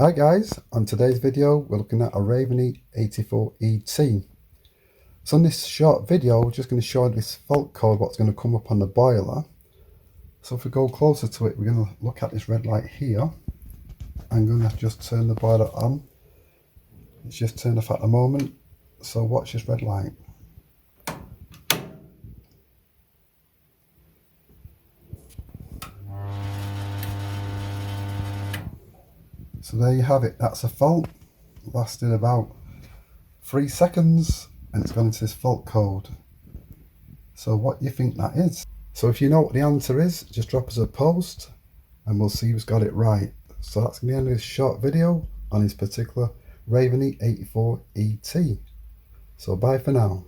Hi guys, on today's video we're looking at a Ravenheat 84ET. So in this short video we're just going to show this fault code, what's going to come up on the boiler. So if we go closer to it, we're going to look at this red light here. I'm going to just turn the boiler on. It's just turned off at the moment, so watch this red light. So there you have it, that's a fault. Lasted about 3 seconds and it's gone into this fault code. So what do you think that is? So if you know what the answer is, just drop us a post and we'll see who's got it right. So that's going to be the end of this short video on this particular Ravenheat 84ET. So bye for now.